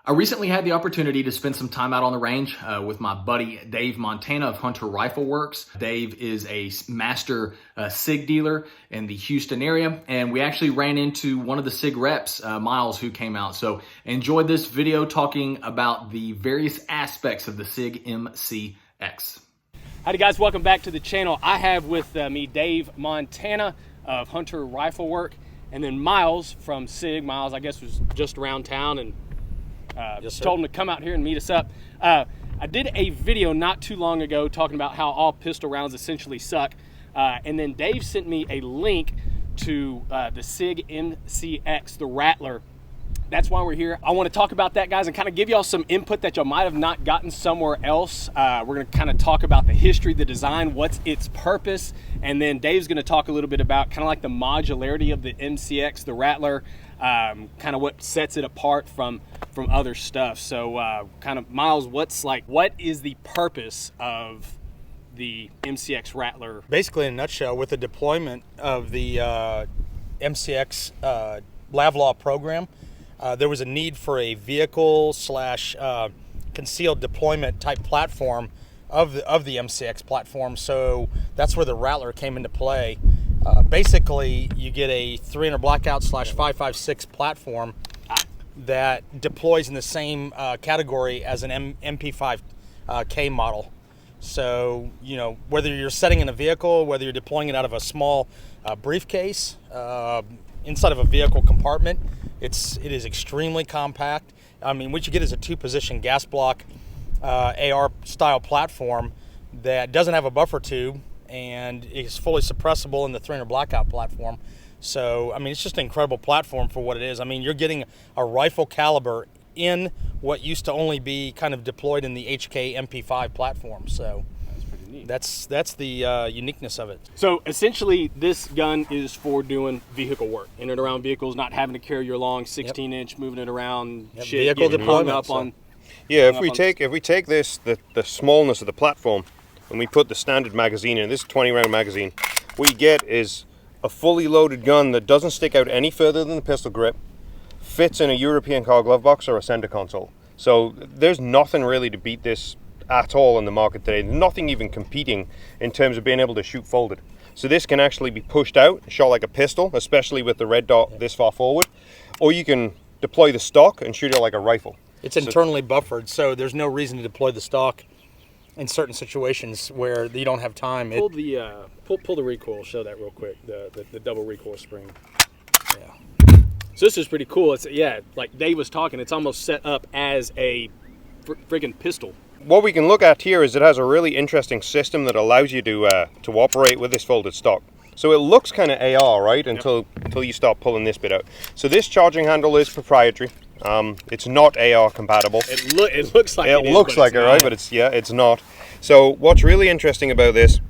I recently had the opportunity to spend some time out on the range with my buddy Dave Montana of Hunter Rifle Works. Dave is a master SIG dealer in the Houston area, and we actually ran into one of the SIG reps, Miles, who came out. So enjoyed this video talking about the various aspects of the Sig MCX. Howdy guys, welcome back to the channel. I have with me Dave Montana of Hunter Rifle Work, and then Miles from SIG. Miles, I guess, was just around town and told him to come out here and meet us up. I did a video not too long ago talking about how all pistol rounds essentially suck, and then Dave sent me a link to the Sig MCX, the Rattler. That's why we're here. I want to talk about that, guys, and kind of give y'all some input that y'all might have not gotten somewhere else. We're going to kind of talk about the history, the design, what's its purpose, and then Dave's going to talk a little bit about kind of like the modularity of the MCX, the Rattler, kind of what sets it apart from other stuff. So kind of, Miles, what is the purpose of the MCX Rattler? Basically, in a nutshell, with the deployment of the MCX Lavlaw program, there was a need for a vehicle slash concealed deployment type platform of the MCX platform. So that's where the Rattler came into play. Basically, you get a 300 blackout slash 5.56 platform that deploys in the same category as an MP5K model. So, you know, whether you're setting in a vehicle, whether you're deploying it out of a small briefcase, inside of a vehicle compartment, it is extremely compact. I mean, what you get is a two-position gas block AR style platform that doesn't have a buffer tube and is fully suppressible in the 300 blackout platform. So, I mean, it's just an incredible platform for what it is. I mean, you're getting a rifle caliber in what used to only be kind of deployed in the HK MP5 platform. So that's the uniqueness of it. So essentially, this gun is for doing vehicle work, in and around vehicles, not having to carry your long 16-inch, moving it around, shit, vehicle deployment up on. Yeah, if we take this, the smallness of the platform, and we put the standard magazine in, this 20-round magazine, what you get is a fully loaded gun that doesn't stick out any further than the pistol grip, fits in a European car glove box or a center console. So there's nothing really to beat this at all in the market today. There's nothing even competing in terms of being able to shoot folded. So this can actually be pushed out, shot like a pistol, especially with the red dot this far forward, or you can deploy the stock and shoot it like a rifle. It's internally buffered, so there's no reason to deploy the stock in certain situations where you don't have time. Pull the recoil, show that real quick, the double recoil spring. Yeah. So this is pretty cool. It's, yeah, like Dave was talking, it's almost set up as a friggin' pistol. What we can look at here is it has a really interesting system that allows you to operate with this folded stock. So it looks kind of AR, right, until you start pulling this bit out. So this charging handle is proprietary. It's not AR compatible. It looks like it looks like it, right? But it's not. So what's really interesting about this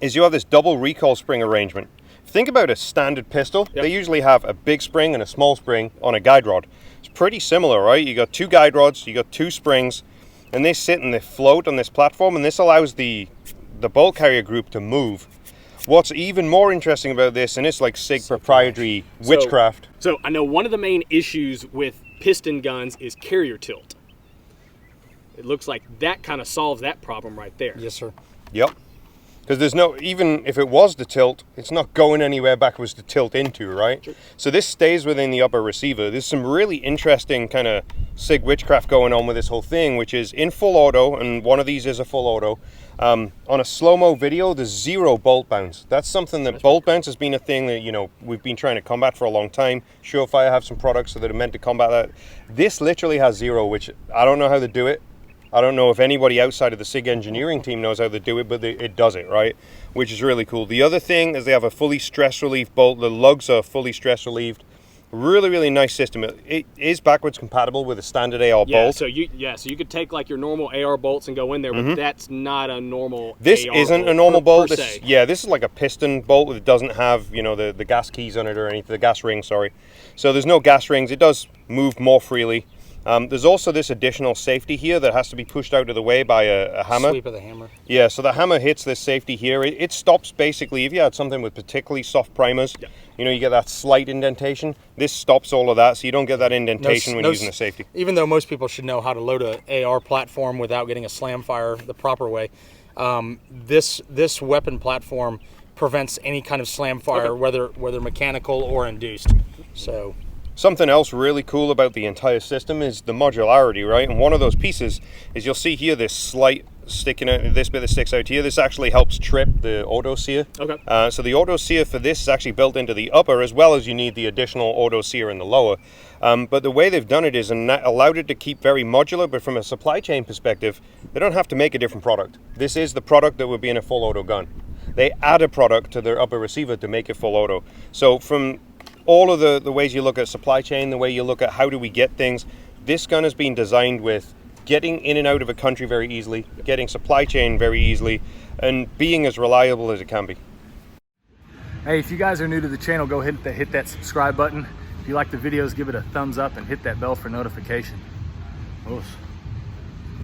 is you have this double recoil spring arrangement. Think about a standard pistol. Yep. They usually have a big spring and a small spring on a guide rod. It's pretty similar, right? You got two guide rods, you got two springs, and they sit and they float on this platform, and this allows the bolt carrier group to move. What's even more interesting about this, and it's like SIG proprietary Witchcraft. So I know one of the main issues with piston guns is carrier tilt. It looks like that kind of solves that problem right there. Yes, sir. Yep. Because there's no, even if it was to tilt, it's not going anywhere backwards to tilt into, right? Sure. So this stays within the upper receiver. There's some really interesting kind of SIG Witchcraft going on with this whole thing, which is in full auto, and one of these is a full auto. On a slow-mo video, there's zero bolt bounce. That's something that bolt bounce has been a thing that, you know, we've been trying to combat for a long time. Surefire have some products that are meant to combat that. This literally has zero, which I don't know how to do it. I don't know if anybody outside of the SIG engineering team knows how to do it, but it does it, right? Which is really cool. The other thing is they have a fully stress relief bolt. The lugs are fully stress relieved. Really, really nice system. It is backwards compatible with a standard AR bolt. So you could take like your normal AR bolts and go in there, but that's not a normal This AR isn't bolt a normal bolt. This There's also this additional safety here that has to be pushed out of the way by a hammer. Sweep of the hammer. Yeah, so the hammer hits this safety here. It stops basically, if you had something with particularly soft primers, you know, you get that slight indentation. This stops all of that, so you don't get that indentation when using the safety. Even though most people should know how to load a AR platform without getting a slam fire the proper way, this weapon platform prevents any kind of slam fire, whether mechanical or induced. So. Something else really cool about the entire system is the modularity, right? And one of those pieces is, you'll see here this slight sticking out, this bit that sticks out here. This actually helps trip the auto sear. Okay. So the auto sear for this is actually built into the upper, as well as you need the additional auto sear in the lower. But the way they've done it is allowed it to keep very modular, but from a supply chain perspective, they don't have to make a different product. This is the product that would be in a full auto gun. They add a product to their upper receiver to make it full auto. So from all of the ways you look at supply chain, the way you look at how do we get things, this gun has been designed with getting in and out of a country very easily, getting supply chain very easily, and being as reliable as it can be. Hey, if you guys are new to the channel, go ahead and hit that subscribe button. If you like the videos, give it a thumbs up and hit that bell for notification. Oof.